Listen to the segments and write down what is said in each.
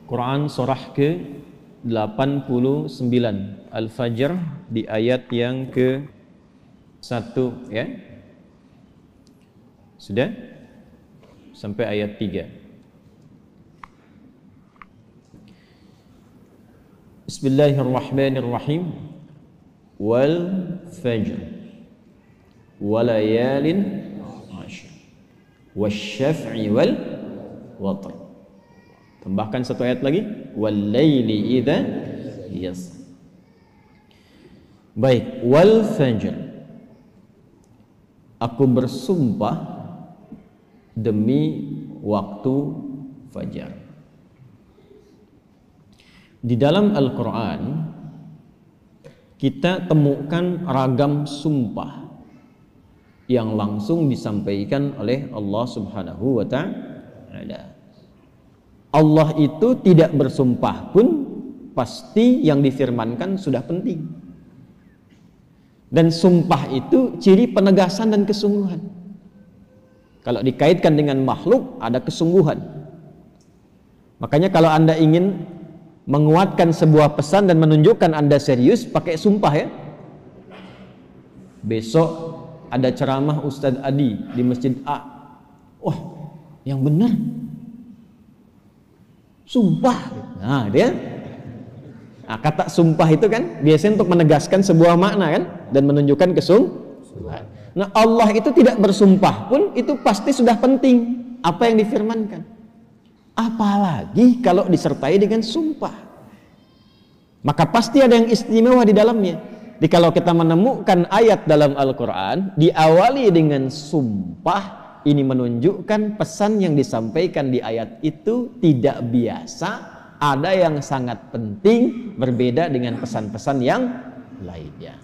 Quran surah ke-89 Al-Fajr di ayat yang ke-1 ya. Sudah? Sampai ayat 3. Bismillahirrahmanirrahim. Wal fajr walayalin 'ashr wasyaf'i wal watr. Tambahkan satu ayat lagi, wal laili idza yasr. Baik, wal fajr, aku bersumpah demi waktu fajar. Di dalam Al-Quran kita temukan ragam sumpah yang langsung disampaikan oleh Allah Subhanahu wa ta'ala. Allah itu tidak bersumpah pun pasti yang difirmankan sudah penting. Dan sumpah itu ciri penegasan dan kesungguhan. Kalau dikaitkan dengan makhluk ada kesungguhan. Makanya kalau Anda ingin menguatkan sebuah pesan dan menunjukkan Anda serius, pakai sumpah ya. Besok ada ceramah Ustadz Adi di Masjid A. Wah, yang benar sumpah. Nah, dia kata sumpah itu kan biasanya untuk menegaskan sebuah makna kan dan menunjukkan kesungguhan. Nah, Allah itu tidak bersumpah pun itu pasti sudah penting apa yang difirmankan. Apalagi kalau disertai dengan sumpah, maka pasti ada yang istimewa di dalamnya. Jadi kalau kita menemukan ayat dalam Al-Quran diawali dengan sumpah, ini menunjukkan pesan yang disampaikan di ayat itu tidak biasa, ada yang sangat penting, berbeda dengan pesan-pesan yang lainnya.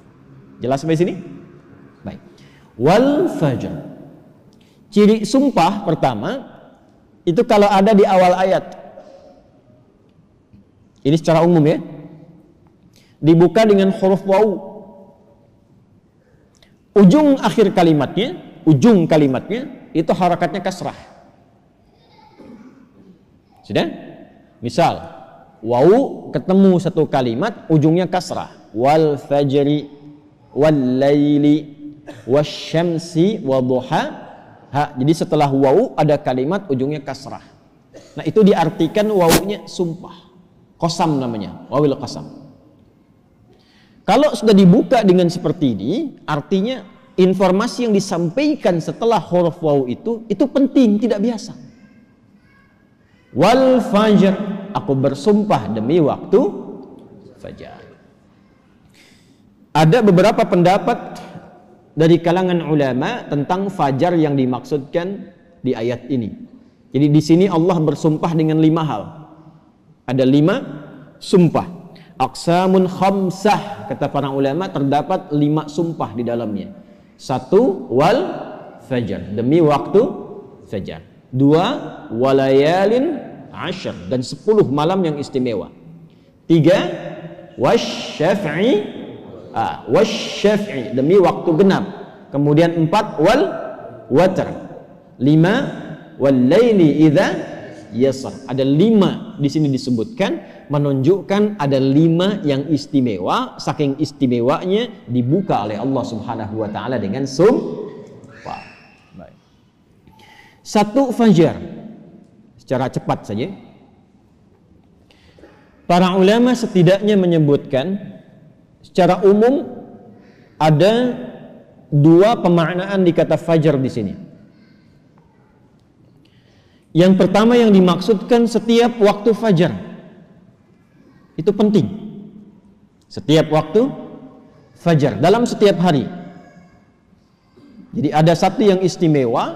Jelas sampai sini? Baik. Wal fajr, ciri sumpah pertama itu kalau ada di awal ayat. Ini secara umum ya. Dibuka dengan huruf waw. Ujung kalimatnya itu harakatnya kasrah. Sudah? Misal waw ketemu satu kalimat ujungnya kasrah. Wal fajri wal laili wasyamsi wadduha. Jadi setelah waw ada kalimat ujungnya kasrah. Nah itu diartikan wawunya sumpah. Qasam namanya, wawil qasam. Kalau sudah dibuka dengan seperti ini, artinya informasi yang disampaikan setelah huruf waw itu penting, tidak biasa. Wal fajr, aku bersumpah demi waktu fajar. Ada beberapa pendapat dari kalangan ulama tentang fajar yang dimaksudkan di ayat ini. Jadi di sini Allah bersumpah dengan 5 hal. Ada 5 sumpah. Aqsamun khamsah, kata para ulama terdapat 5 sumpah di dalamnya. 1 wal fajar, demi waktu fajar. 2 walayalin 'ashr, dan 10 malam yang istimewa. 3 wasyaf'i, wasyaf'i, demi waktu genap. Kemudian 4 wal watr. 5 wal laili idza yasr. Ada 5 di sini disebutkan menunjukkan ada 5 yang istimewa. Saking istimewanya dibuka oleh Allah Subhanahu wa taala dengan sumpah. Baik. 1 fajar. Secara cepat saja. Para ulama setidaknya menyebutkan secara umum ada 2 pemaknaan di kata fajar di sini. Yang pertama yang dimaksudkan setiap waktu fajar. Itu penting. Setiap waktu fajar dalam setiap hari. Jadi ada satu yang istimewa,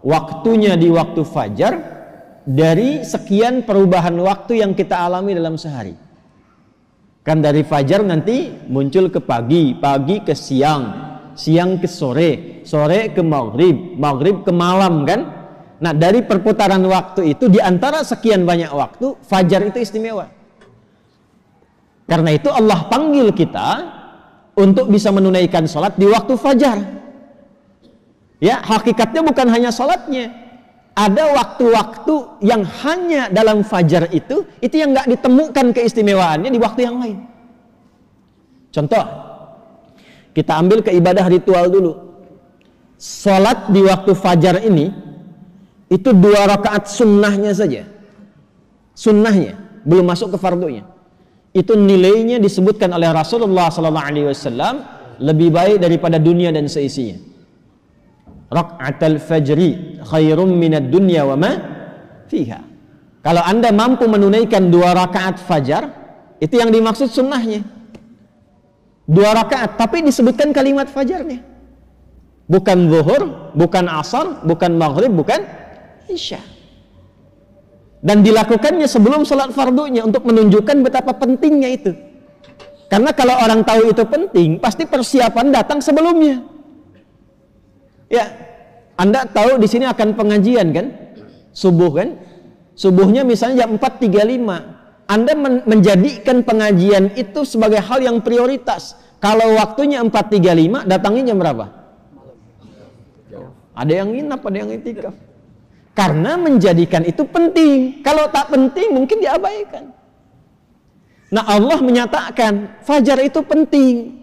waktunya di waktu fajar dari sekian perubahan waktu yang kita alami dalam sehari. Kan dari fajar nanti muncul ke pagi, pagi ke siang, siang ke sore, sore ke maghrib, maghrib ke malam kan. Nah dari perputaran waktu itu di antara sekian banyak waktu, fajar itu istimewa. Karena itu Allah panggil kita untuk bisa menunaikan sholat di waktu fajar. Ya, hakikatnya bukan hanya sholatnya. ada waktu-waktu yang hanya dalam fajar itu yang nggak ditemukan keistimewaannya di waktu yang lain. Contoh, kita ambil ke ibadah ritual dulu. Salat di waktu fajar ini itu 2 rakaat sunnahnya saja. Sunnahnya, belum masuk ke fardunya. Itu nilainya disebutkan oleh Rasulullah SAW lebih baik daripada dunia dan seisinya. Raka'atul fajri khairum minad dunya wa ma fiha. Kalau Anda mampu menunaikan 2 rakaat fajar, itu yang dimaksud sunnahnya. 2 rakaat, tapi disebutkan kalimat fajarnya. Bukan zuhur, bukan asar, bukan maghrib, bukan isya. Dan dilakukannya sebelum salat fardunya untuk menunjukkan betapa pentingnya itu. Karena kalau orang tahu itu penting, pasti persiapan datang sebelumnya. Ya, Anda tahu di sini akan pengajian kan? Subuh kan? Subuhnya misalnya jam 4.35. Anda menjadikan pengajian itu sebagai hal yang prioritas. Kalau waktunya 4.35, datangnya jam berapa? Ada yang nginap, ada yang itikaf. Karena menjadikan itu penting. Kalau tak penting mungkin diabaikan. Nah, Allah menyatakan fajar itu penting.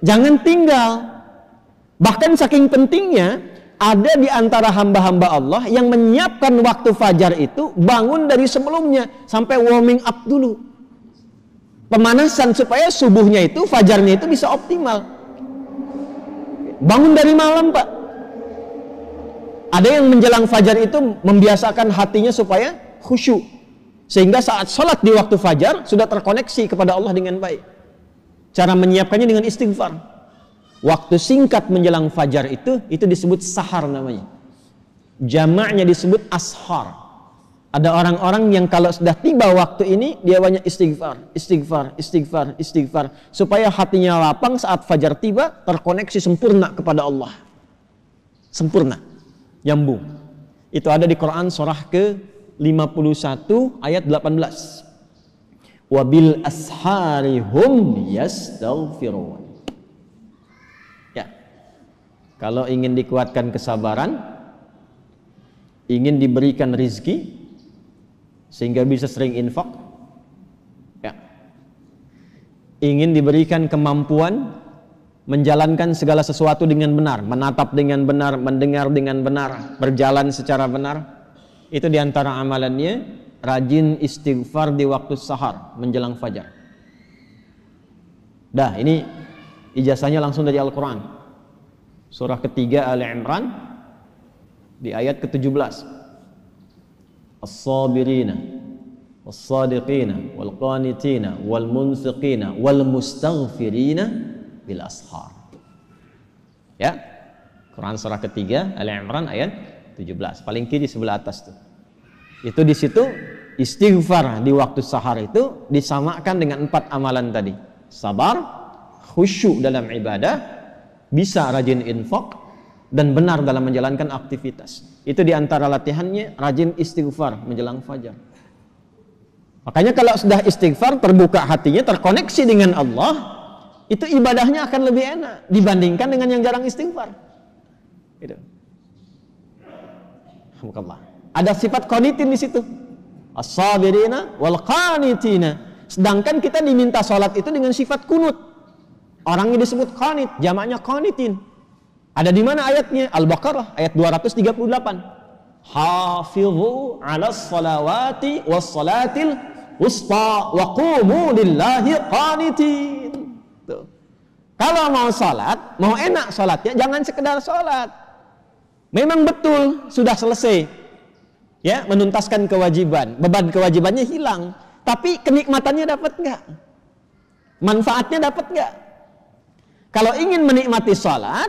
Jangan tinggal. Bahkan saking pentingnya, ada di antara hamba-hamba Allah yang menyiapkan waktu fajar itu bangun dari sebelumnya sampai warming up dulu. Pemanasan supaya subuhnya itu, fajarnya itu bisa optimal. Bangun dari malam, Pak. Ada yang menjelang fajar itu membiasakan hatinya supaya khusyuk. Sehingga saat sholat di waktu fajar sudah terkoneksi kepada Allah dengan baik. Cara menyiapkannya dengan istighfar. Waktu singkat menjelang fajar itu disebut sahar namanya. Jamaknya disebut ashar. Ada orang-orang yang kalau sudah tiba waktu ini, dia banyak istighfar, istighfar, istighfar, istighfar. Supaya hatinya lapang saat fajar tiba, terkoneksi sempurna kepada Allah. Sempurna. Nyambung. Itu ada di Quran surah ke-51 ayat 18. Wabil ashari hum yastaghfirun. Ya. Kalau ingin dikuatkan kesabaran, ingin diberikan rizki sehingga bisa sering infak, ya. Ingin diberikan kemampuan menjalankan segala sesuatu dengan benar, menatap dengan benar, mendengar dengan benar, berjalan secara benar. Itu diantara amalannya, rajin istighfar di waktu sahar menjelang fajar. Dah, ini ijazahnya langsung dari Al-Quran. Surah ketiga Ali Imran di ayat ke-17. As-sabirina was-sadiqina wal-qanitina wal-munfiqina wal-mustaghfirina bil ashar. Ya. Quran surah ketiga Ali Imran ayat 17. Paling kiri sebelah atas tuh. Itu di situ istighfar di waktu sahar itu disamakan dengan 4 amalan tadi. Sabar, khusyuk dalam ibadah, bisa rajin infak dan benar dalam menjalankan aktivitas. Itu di antara latihannya rajin istighfar menjelang fajar. Makanya kalau sudah istighfar, terbuka hatinya, terkoneksi dengan Allah, itu ibadahnya akan lebih enak dibandingkan dengan yang jarang istighfar. Gitu. Alhamdulillah. Ada sifat qanitin di situ. As-sabirina wal qanitina. Sedangkan kita diminta salat itu dengan sifat kunut. Orangnya disebut qanit, jamaknya qanitin. Ada di mana ayatnya? Al-Baqarah ayat 238. Hafizu 'alas salawati was salatil wusta wa qumu lillahi qanitin. Tuh. Kalau mau salat, mau enak salatnya, jangan sekedar salat. Memang betul sudah selesai, ya, menuntaskan kewajiban, beban kewajibannya hilang, tapi kenikmatannya dapat nggak? Manfaatnya dapat nggak? Kalau ingin menikmati salat,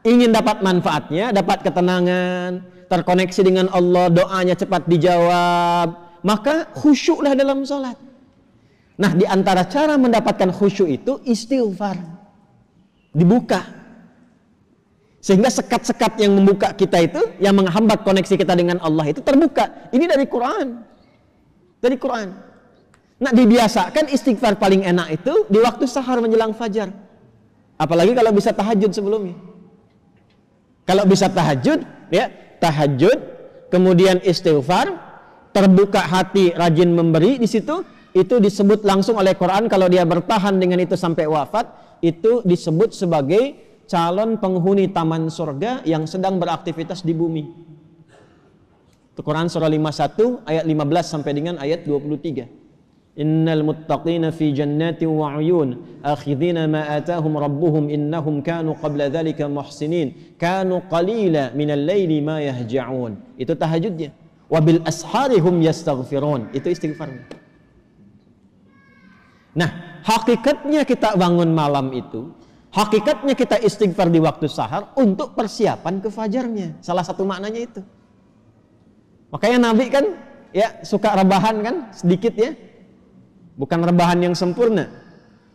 ingin dapat manfaatnya, dapat ketenangan, terkoneksi dengan Allah, doanya cepat dijawab, maka khusyuklah dalam salat. Nah, di antara cara mendapatkan khusyuk itu istighfar. Dibuka. Sehingga sekat-sekat yang membuka kita itu, yang menghambat koneksi kita dengan Allah itu terbuka. Ini dari Quran. Dari Quran. Nah, dibiasakan istighfar paling enak itu di waktu sahar menjelang fajar. Apalagi kalau bisa tahajud sebelumnya. Kalau bisa tahajud, ya, tahajud kemudian istighfar, terbuka hati, rajin memberi, di situ itu disebut langsung oleh Quran kalau dia bertahan dengan itu sampai wafat, itu disebut sebagai calon penghuni taman surga yang sedang beraktivitas di bumi. Itu Quran surah 51 ayat 15 sampai dengan ayat 23. Innal muttaqina fi jannatin wa 'uyun akhidhina ma atahum rabbuhum innahum kanu qabla dhalika muhsinin kanu qalila minal laili ma yahja'un. Itu tahajudnya. Wa bil ashari hum yastaghfirun. Itu istighfarnya. Nah, hakikatnya kita bangun malam itu, hakikatnya kita istighfar di waktu sahar untuk persiapan ke fajarnya. Salah satu maknanya itu. Makanya Nabi kan ya suka rebahan kan sedikit ya. Bukan rebahan yang sempurna.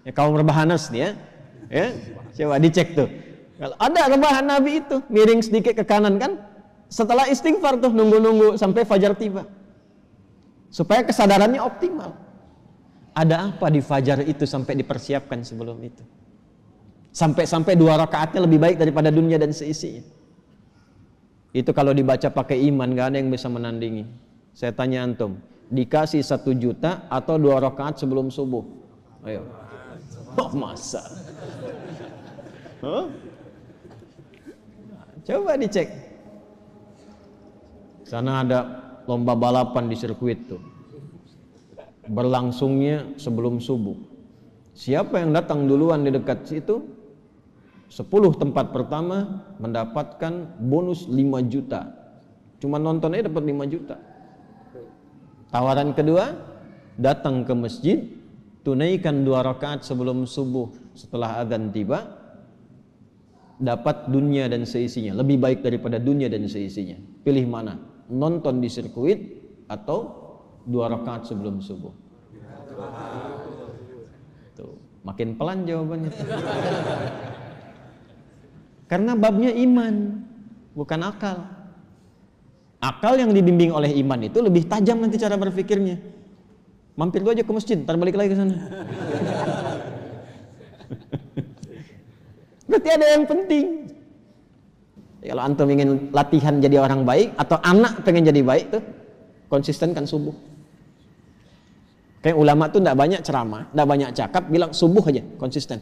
Ya kaum rebahaners nih ya. Ya, coba dicek tuh. Kalau ada rebahan Nabi itu miring sedikit ke kanan kan, setelah istighfar tuh nunggu-nunggu sampai fajar tiba. Supaya kesadarannya optimal. Ada apa di fajar itu sampai dipersiapkan sebelum itu? Sampai-sampai 2 rakaatnya lebih baik daripada dunia dan seisinya. Itu kalau dibaca pakai iman, gak ada yang bisa menandingi. Saya tanya antum, dikasih 1 juta atau 2 rakaat sebelum subuh? Ayo. Oh, masa? Huh? Coba dicek. Sana ada lomba balapan di sirkuit tuh. Berlangsungnya sebelum subuh. Siapa yang datang duluan di dekat situ? 10 tempat pertama mendapatkan bonus 5 juta. Cuma nontonnya dapat 5 juta. Tawaran kedua, datang ke masjid, tunaikan 2 rakaat sebelum subuh, setelah azan tiba, dapat dunia dan seisinya, lebih baik daripada dunia dan seisinya. Pilih mana? Nonton di sirkuit atau 2 rakaat sebelum subuh? Tuh, makin pelan jawabannya. Karena babnya iman, bukan akal. Akal yang dibimbing oleh iman itu lebih tajam nanti cara berpikirnya. Mampir dulu aja ke masjid, ntar balik lagi ke sana. Berarti ada yang penting. Kalau antum ingin latihan jadi orang baik atau anak pengen jadi baik tuh, konsistenkan subuh. Kayak ulama tuh enggak banyak ceramah, enggak banyak cakap, bilang subuh aja, konsisten.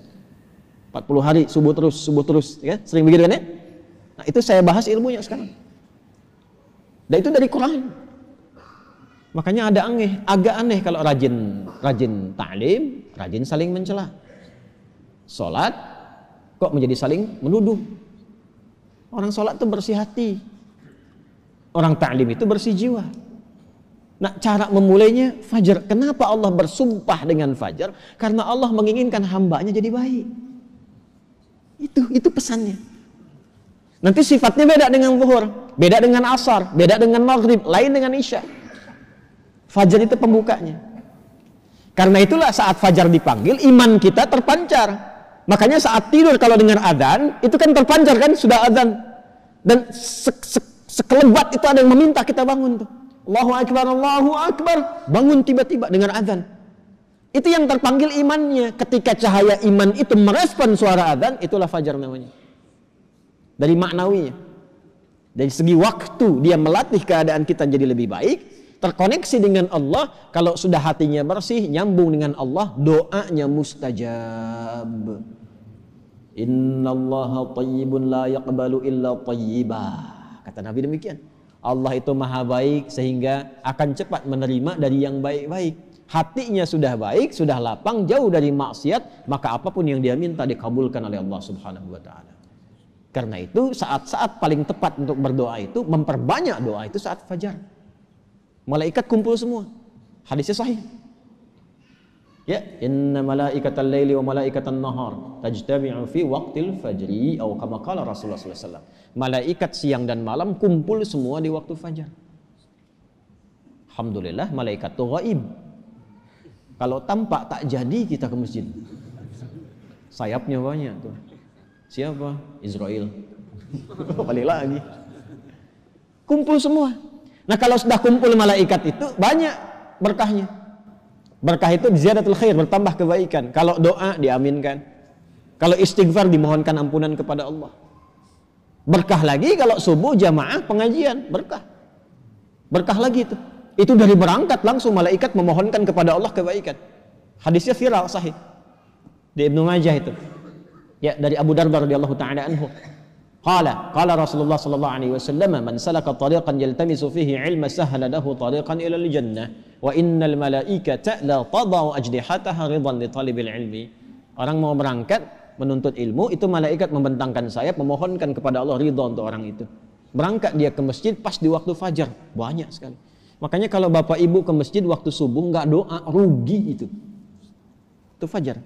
40 hari subuh terus, ya. Sering begitu kan ya? Nah, itu saya bahas ilmunya sekarang. Dan itu dari Quran. Makanya agak aneh kalau rajin ta'lim, rajin saling mencela. Salat kok menjadi saling menuduh. Orang salat itu bersih hati. Orang ta'lim itu bersih jiwa. Nah, cara memulainya fajar. Kenapa Allah bersumpah dengan fajar? Karena Allah menginginkan hambanya jadi baik. Itu pesannya. Nanti sifatnya beda dengan zuhur, beda dengan asar, beda dengan maghrib, lain dengan isya. Fajar itu pembukanya. Karena itulah saat fajar dipanggil, iman kita terpancar. Makanya saat tidur kalau dengar adzan, itu kan terpancar kan, sudah adzan. Dan sekelebat itu ada yang meminta kita bangun tuh. Allahu Akbar, Allahu Akbar. Bangun tiba-tiba dengar adzan. Itu yang terpanggil imannya. Ketika cahaya iman itu merespon suara adzan, itulah fajar namanya. Dari maknawinya, dari segi waktu dia melatih keadaan kita jadi lebih baik, terkoneksi dengan Allah. Kalau sudah hatinya bersih, nyambung dengan Allah, doanya mustajab. Innallaha thayyibun la yaqbalu illa thayyibah. Kata Nabi demikian. Allah itu maha baik sehingga akan cepat menerima dari yang baik-baik. Hatinya sudah baik, sudah lapang, jauh dari maksiat, maka apapun yang dia minta dikabulkan oleh Allah Subhanahu wa taala. Karena itu saat-saat paling tepat untuk berdoa itu, memperbanyak doa itu saat fajar. Malaikat kumpul semua. Hadisnya sahih. Ya, inna malaikatal laili wa malaikatan nahar tajtami'u fi waqtil fajri atau kama qala Rasulullah sallallahu alaihi wasallam. Malaikat siang dan malam kumpul semua di waktu fajar. Alhamdulillah malaikat itu ghaib. Kalau tampak tak jadi kita ke masjid. Sayapnya banyak tuh. Siapa? Israel. Balik lagi. Kumpul semua. Nah, kalau sudah kumpul malaikat itu banyak berkahnya. Berkah itu ziyadatul khair, bertambah kebaikan. Kalau doa diaminkan. Kalau istighfar dimohonkan ampunan kepada Allah. Berkah lagi kalau subuh jamaah pengajian, berkah. Berkah lagi itu. Itu dari berangkat langsung malaikat memohonkan kepada Allah kebaikan. Hadisnya viral sahih di Ibnu Majah itu. Ya, dari Abu Darda radhiyallahu taala anhu. Qala Rasulullah sallallahu alaihi wasallam, "Man salaka tariqan yaltamisu fihi 'ilma sahhala lahu tariqan ila al-jannah, wa innal malaikata la tadau ajnihataha ridan li talibil ilmi." Orang mau berangkat menuntut ilmu, itu malaikat membentangkan sayap memohonkan kepada Allah ridha untuk orang itu. Berangkat dia ke masjid pas di waktu fajar, banyak sekali. Makanya kalau bapak ibu ke masjid waktu subuh nggak doa, rugi itu. Itu fajar.